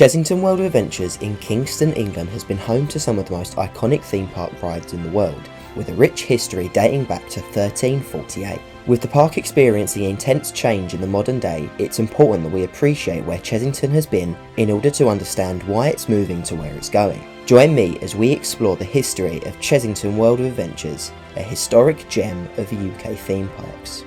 Chessington World of Adventures in Kingston, England has been home to some of the most iconic theme park rides in the world, with a rich history dating back to 1348. With the park experiencing intense change in the modern day, it's important that we appreciate where Chessington has been in order to understand why it's moving to where it's going. Join me as we explore the history of Chessington World of Adventures, a historic gem of UK theme parks.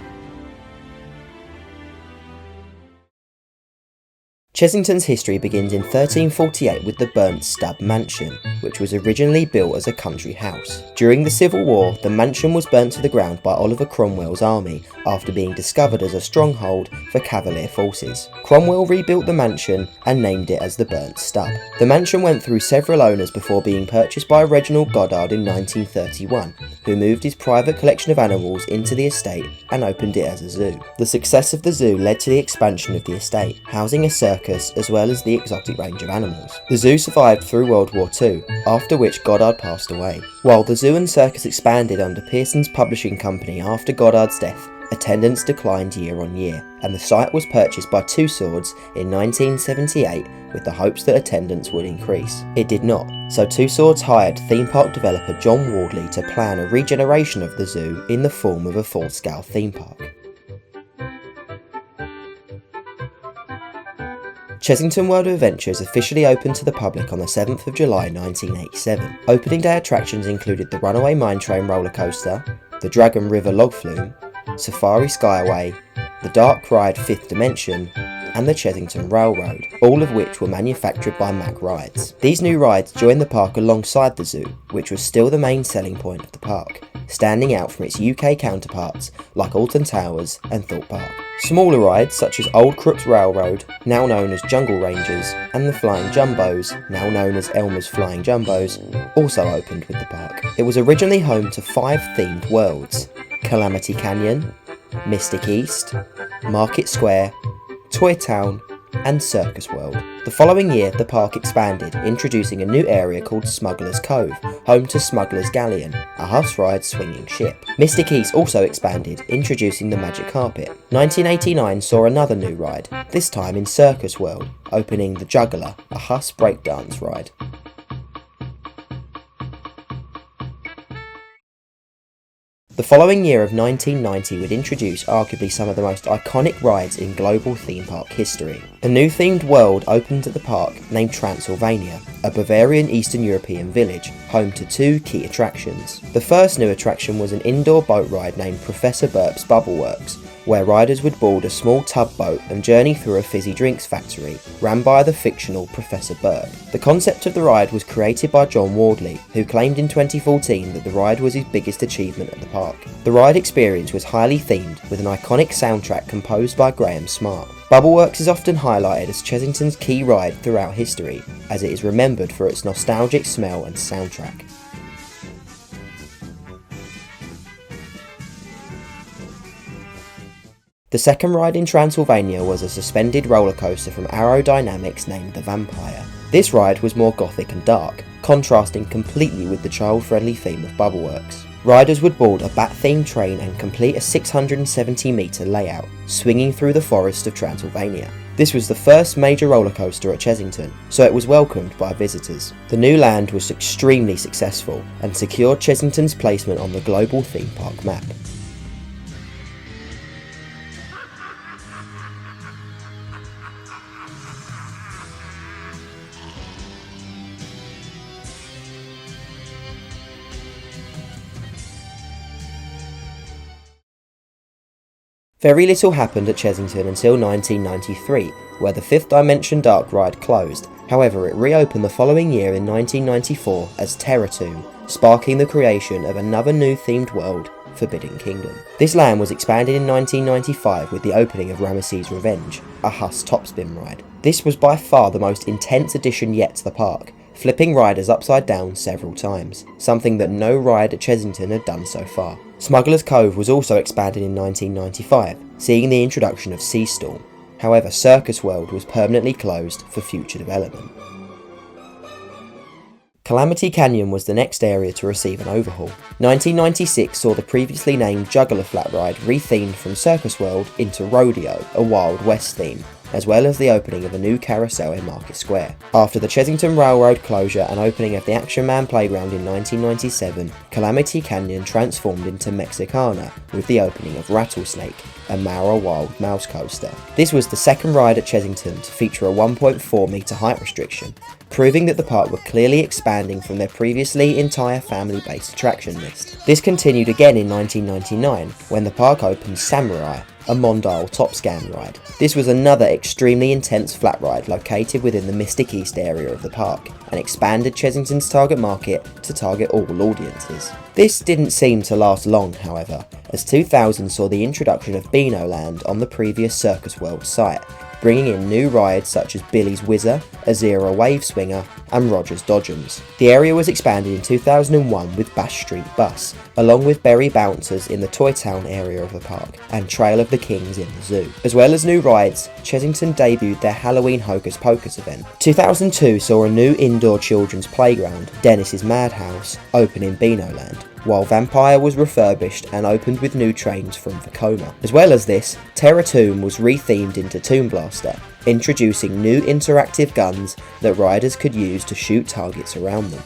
Chessington's history begins in 1348 with the burnt Stub Mansion, which was originally built as a country house. During the Civil War, the mansion was burnt to the ground by Oliver Cromwell's army after being discovered as a stronghold for Cavalier forces. Cromwell rebuilt the mansion and named it as the Burnt Stub. The mansion went through several owners before being purchased by Reginald Goddard in 1931, who moved his private collection of animals into the estate and opened it as a zoo. The success of the zoo led to the expansion of the estate, housing a circus as well as the exotic range of animals. The zoo survived through World War II, after which Goddard passed away. While the zoo and circus expanded under Pearson's publishing company after Goddard's death, attendance declined year on year, and the site was purchased by Two Swords in 1978 with the hopes that attendance would increase. It did not, so Two Swords hired theme park developer John Wardley to plan a regeneration of the zoo in the form of a full-scale theme park. Chessington World of Adventures officially opened to the public on the 7th of July 1987. Opening day attractions included the Runaway Mine Train roller coaster, the Dragon River log flume, Safari Skyway, the Dark Ride Fifth Dimension, and the Chessington Railroad, all of which were manufactured by Mack Rides. These new rides joined the park alongside the zoo, which was still the main selling point of the park, standing out from its UK counterparts like Alton Towers and Thorpe Park. Smaller rides such as Old Crooks Railroad, now known as Jungle Rangers, and the Flying Jumbos, now known as Elmer's Flying Jumbos, also opened with the park. It was originally home to 5 themed worlds: Calamity Canyon, Mystic East, Market Square, Toy Town, and Circus World. The following year, the park expanded, introducing a new area called Smuggler's Cove, home to Smuggler's Galleon, a Huss-ride swinging ship. Mystic East also expanded, introducing the Magic Carpet. 1989 saw another new ride, this time in Circus World, opening the Juggler, a Huss breakdance ride. The following year of 1990 would introduce arguably some of the most iconic rides in global theme park history. A new themed world opened at the park named Transylvania, a Bavarian Eastern European village, home to 2 key attractions. The first new attraction was an indoor boat ride named Professor Burp's Bubble Works, where riders would board a small tugboat and journey through a fizzy drinks factory, ran by the fictional Professor Burp. The concept of the ride was created by John Wardley, who claimed in 2014 that the ride was his biggest achievement at the park. The ride experience was highly themed, with an iconic soundtrack composed by Graham Smart. Bubbleworks is often highlighted as Chessington's key ride throughout history, as it is remembered for its nostalgic smell and soundtrack. The second ride in Transylvania was a suspended roller coaster from Aerodynamics named the Vampire. This ride was more gothic and dark, contrasting completely with the child-friendly theme of Bubbleworks. Riders would board a bat-themed train and complete a 670-metre layout, swinging through the forest of Transylvania. This was the first major roller coaster at Chessington, so it was welcomed by visitors. The new land was extremely successful and secured Chessington's placement on the global theme park map. Very little happened at Chessington until 1993, where the Fifth Dimension Dark Ride closed. However, it reopened the following year in 1994 as Terror Tomb, sparking the creation of another new themed world, Forbidden Kingdom. This land was expanded in 1995 with the opening of Ramesses' Revenge, a Huss topspin ride. This was by far the most intense addition yet to the park, flipping riders upside down several times, something that no ride at Chessington had done so far. Smuggler's Cove was also expanded in 1995, seeing the introduction of Sea Storm. However, Circus World was permanently closed for future development. Calamity Canyon was the next area to receive an overhaul. 1996 saw the previously named Juggler Flat Ride rethemed from Circus World into Rodeo, a Wild West theme, as well as the opening of a new carousel in Market Square. After the Chessington Railroad closure and opening of the Action Man Playground in 1997, Calamity Canyon transformed into Mexicana with the opening of Rattlesnake, a Mara Wild Mouse coaster. This was the second ride at Chessington to feature a 1.4 metre height restriction, proving that the park were clearly expanding from their previously entire family-based attraction list. This continued again in 1999 when the park opened Samurai, a Mondial top scan ride. This was another extremely intense flat ride located within the Mystic East area of the park and expanded Chessington's target market to target all audiences. This didn't seem to last long, however, as 2000 saw the introduction of Beano Land on the previous Circus World site, bringing in new rides such as Billy's Whizzer, Azera Wave Swinger, and Roger's Dodgems. The area was expanded in 2001 with Bash Street Bus, along with Berry Bouncers in the Toy Town area of the park, and Trail of the Kings in the zoo. As well as new rides, Chessington debuted their Halloween Hocus Pocus event. 2002 saw a new indoor children's playground, Dennis's Madhouse, open in Beano Land, while Vampire was refurbished and opened with new trains from Vekoma. As well as this, Terra Tomb was rethemed into Tomb Blaster, introducing new interactive guns that riders could use to shoot targets around them.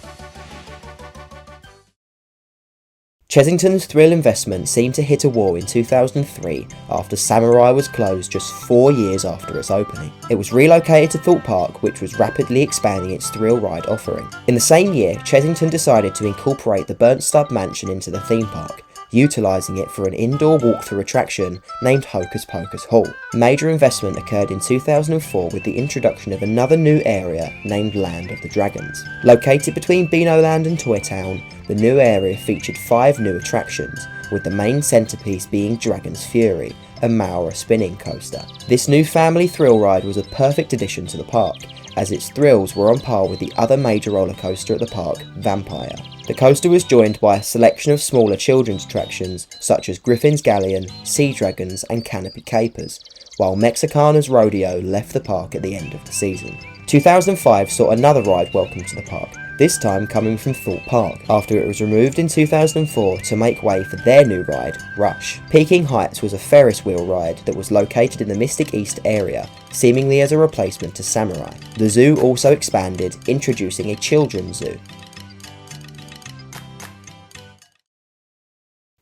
Chessington's thrill investment seemed to hit a wall in 2003 after Samurai was closed just 4 years after its opening. It was relocated to Thorpe Park, which was rapidly expanding its thrill ride offering. In the same year, Chessington decided to incorporate the Burnt Stub Mansion into the theme park, utilising it for an indoor walkthrough attraction named Hocus Pocus Hall. Major investment occurred in 2004 with the introduction of another new area named Land of the Dragons. Located between Beano Land and Toy Town, the new area featured 5 new attractions, with the main centrepiece being Dragon's Fury, a Maura spinning coaster. This new family thrill ride was a perfect addition to the park, as its thrills were on par with the other major roller coaster at the park, Vampire. The coaster was joined by a selection of smaller children's attractions such as Griffin's Galleon, Sea Dragons and Canopy Capers, while Mexicana's Rodeo left the park at the end of the season. 2005 saw another ride welcome to the park, this time coming from Thorpe Park, after it was removed in 2004 to make way for their new ride, Rush. Peaking Heights was a Ferris wheel ride that was located in the Mystic East area, seemingly as a replacement to Samurai. The zoo also expanded, introducing a children's zoo.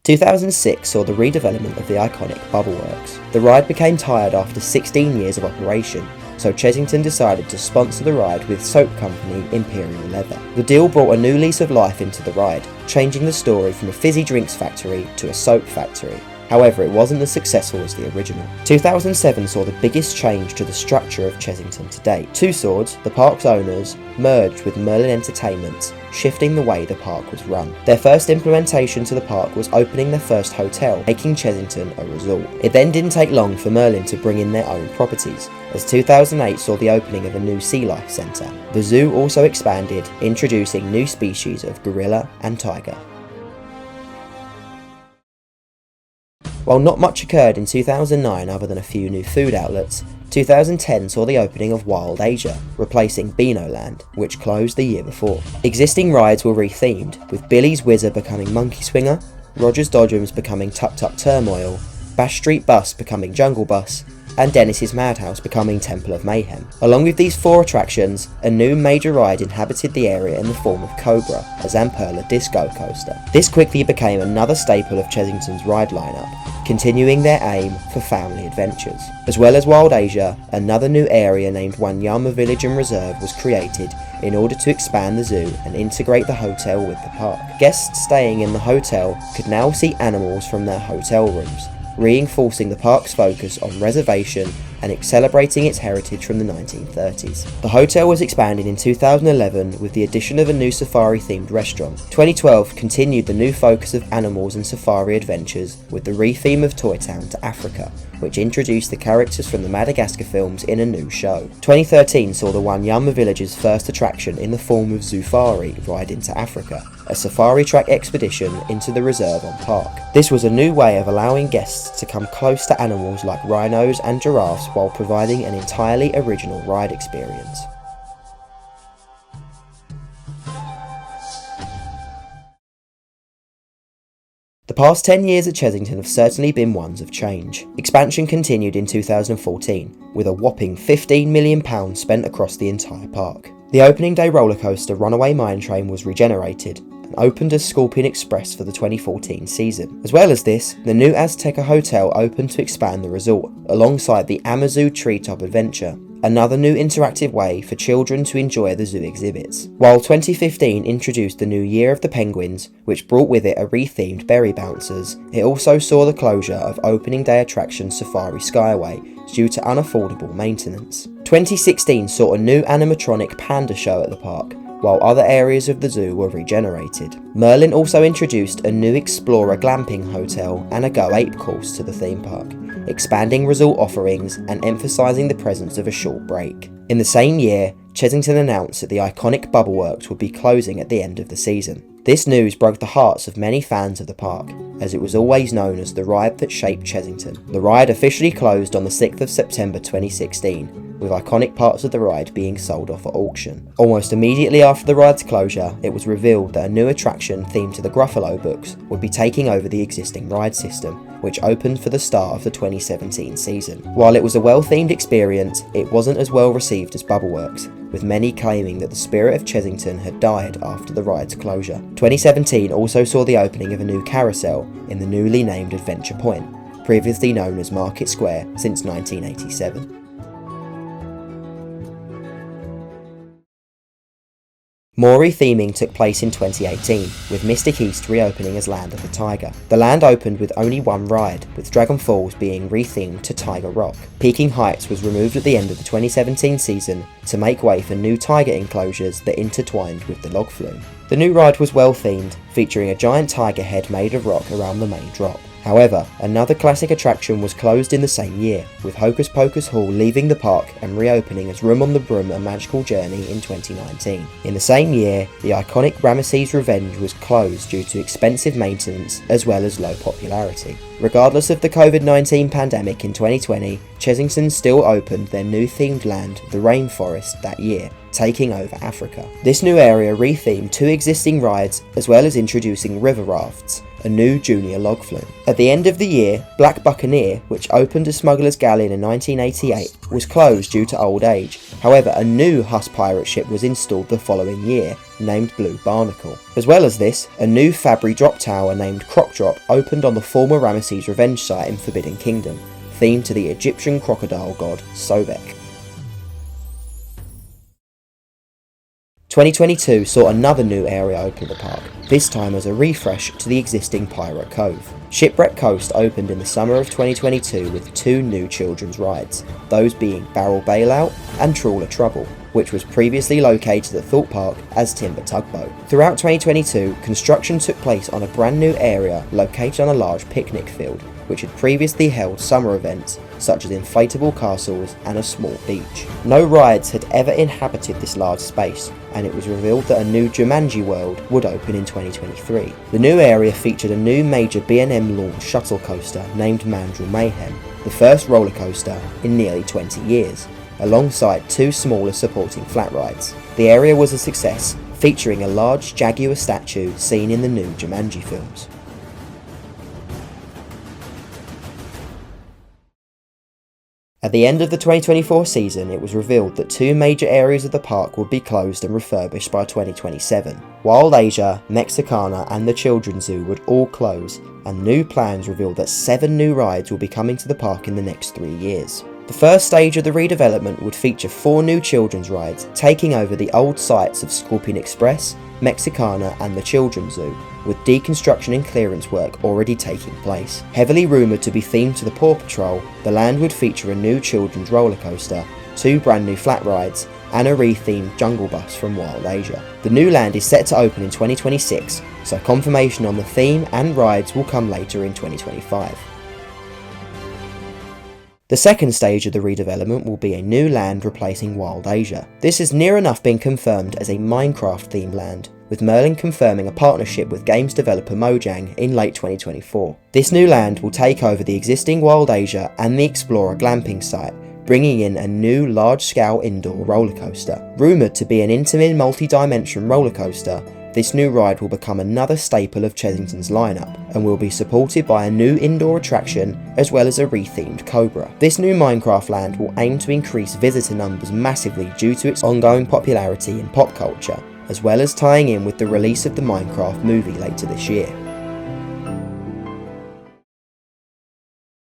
2006 saw the redevelopment of the iconic Bubbleworks. The ride became tired after 16 years of operation, so Chessington decided to sponsor the ride with soap company Imperial Leather. The deal brought a new lease of life into the ride, changing the story from a fizzy drinks factory to a soap factory. However, it wasn't as successful as the original. 2007 saw the biggest change to the structure of Chessington to date. Two Swords, the park's owners, merged with Merlin Entertainments, shifting the way the park was run. Their first implementation to the park was opening their first hotel, making Chessington a resort. It then didn't take long for Merlin to bring in their own properties, as 2008 saw the opening of a new sea life centre. The zoo also expanded, introducing new species of gorilla and tiger. While not much occurred in 2009 other than a few new food outlets, 2010 saw the opening of Wild Asia, replacing Beano Land, which closed the year before. Existing rides were rethemed, with Billy's Whizzer becoming Monkey Swinger, Roger's Dodgems becoming Tuck Tuck Turmoil, Bash Street Bus becoming Jungle Bus, and Dennis's Madhouse becoming Temple of Mayhem. Along with these 4 attractions, a new major ride inhabited the area in the form of Cobra, a Zamperla disco coaster. This quickly became another staple of Chessington's ride lineup, continuing their aim for family adventures. As well as Wild Asia, another new area named Wanyama Village and Reserve was created in order to expand the zoo and integrate the hotel with the park. Guests staying in the hotel could now see animals from their hotel rooms, reinforcing the park's focus on reservation and celebrating its heritage from the 1930s. The hotel was expanded in 2011 with the addition of a new safari-themed restaurant. 2012 continued the new focus of animals and safari adventures with the retheme of Toy Town to Africa, which introduced the characters from the Madagascar films in a new show. 2013 saw the Wanyama Village's first attraction in the form of Zoofari Ride into Africa, a safari track expedition into the reserve on park. This was a new way of allowing guests to come close to animals like rhinos and giraffes while providing an entirely original ride experience. The past 10 years at Chessington have certainly been ones of change. Expansion continued in 2014, with a whopping £15 million spent across the entire park. The opening day roller coaster Runaway Mine Train was regenerated and opened as Scorpion Express for the 2014 season. As well as this, the new Azteca Hotel opened to expand the resort, alongside the Amazoo Treetop Adventure, another new interactive way for children to enjoy the zoo exhibits. While 2015 introduced the new Year of the Penguins, which brought with it a rethemed Berry Bouncers, it also saw the closure of opening day attraction Safari Skyway due to unaffordable maintenance. 2016 saw a new animatronic panda show at the park, while other areas of the zoo were regenerated. Merlin also introduced a new Explorer glamping hotel and a Go Ape course to the theme park, expanding resort offerings and emphasising the presence of a short break. In the same year, Chessington announced that the iconic Bubble Works would be closing at the end of the season. This news broke the hearts of many fans of the park, as it was always known as the ride that shaped Chessington. The ride officially closed on the 6th of September 2016, with iconic parts of the ride being sold off at auction. Almost immediately after the ride's closure, it was revealed that a new attraction themed to the Gruffalo books would be taking over the existing ride system, which opened for the start of the 2017 season. While it was a well-themed experience, it wasn't as well received as Bubbleworks, with many claiming that the spirit of Chessington had died after the ride's closure. 2017 also saw the opening of a new carousel in the newly named Adventure Point, previously known as Market Square since 1987. More retheming took place in 2018, with Mystic East reopening as Land of the Tiger. The land opened with only one ride, with Dragon Falls being rethemed to Tiger Rock. Peaking Heights was removed at the end of the 2017 season to make way for new tiger enclosures that intertwined with the log flume. The new ride was well themed, featuring a giant tiger head made of rock around the main drop. However, another classic attraction was closed in the same year, with Hocus Pocus Hall leaving the park and reopening as Room on the Broom: A Magical Journey in 2019. In the same year, the iconic Ramesses Revenge was closed due to expensive maintenance as well as low popularity. Regardless of the COVID-19 pandemic in 2020, Chessington still opened their new themed land, the Rainforest, that year, taking over Africa. This new area rethemed two existing rides as well as introducing river rafts, a new junior log flume. At the end of the year, Black Buccaneer, which opened as Smuggler's Galleon in 1988, was closed due to old age. However, a new Huss pirate ship was installed the following year, named Blue Barnacle. As well as this, a new Fabry drop tower named Croc Drop opened on the former Ramesses Revenge site in Forbidden Kingdom, themed to the Egyptian crocodile god Sobek. 2022 saw another new area open at the park, this time as a refresh to the existing Pirate Cove. Shipwreck Coast opened in the summer of 2022 with two new children's rides, those being Barrel Bailout and Trawler Trouble, which was previously located at Thorpe Park as Timber Tugboat. Throughout 2022, construction took place on a brand new area located on a large picnic field, which had previously held summer events such as inflatable castles and a small beach. No rides had ever inhabited this large space, and it was revealed that a new Jumanji world would open in 2023. The new area featured a new major B&M launch shuttle coaster named Mandrill Mayhem, the first roller coaster in nearly 20 years, alongside two smaller supporting flat rides. The area was a success, featuring a large Jaguar statue seen in the new Jumanji films. At the end of the 2024 season, it was revealed that two major areas of the park would be closed and refurbished by 2027. Wild Asia, Mexicana and the Children's Zoo would all close, and new plans revealed that 7 new rides will be coming to the park in the next 3 years. The first stage of the redevelopment would feature 4 new children's rides, taking over the old sites of Scorpion Express, Mexicana and the Children's Zoo, with deconstruction and clearance work already taking place. Heavily rumoured to be themed to the Paw Patrol, the land would feature a new children's roller coaster, 2 brand new flat rides, and a rethemed jungle bus from Wild Asia. The new land is set to open in 2026, so confirmation on the theme and rides will come later in 2025. The second stage of the redevelopment will be a new land replacing Wild Asia. This has near enough been confirmed as a Minecraft themed land, with Merlin confirming a partnership with games developer Mojang in late 2024. This new land will take over the existing Wild Asia and the Explorer glamping site, bringing in a new large-scale indoor roller coaster. Rumoured to be an Intamin multi-dimension roller coaster, this new ride will become another staple of Chessington's lineup and will be supported by a new indoor attraction as well as a rethemed Cobra. This new Minecraft land will aim to increase visitor numbers massively due to its ongoing popularity in pop culture, as well as tying in with the release of the Minecraft movie later this year.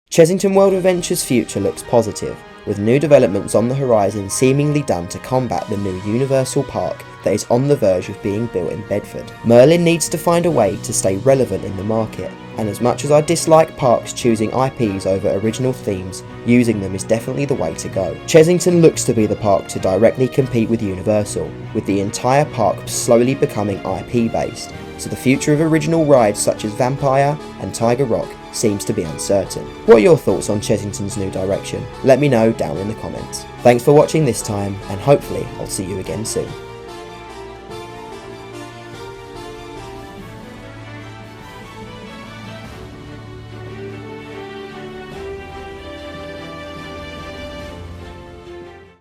Chessington World Adventure's future looks positive, with new developments on the horizon seemingly done to combat the new Universal Park that is on the verge of being built in Bedford. Merlin needs to find a way to stay relevant in the market, and as much as I dislike parks choosing IPs over original themes, using them is definitely the way to go. Chessington looks to be the park to directly compete with Universal, with the entire park slowly becoming IP based, so the future of original rides such as Vampire and Tiger Rock seems to be uncertain. What are your thoughts on Chessington's new direction? Let me know down in the comments. Thanks for watching this time, and hopefully I'll see you again soon.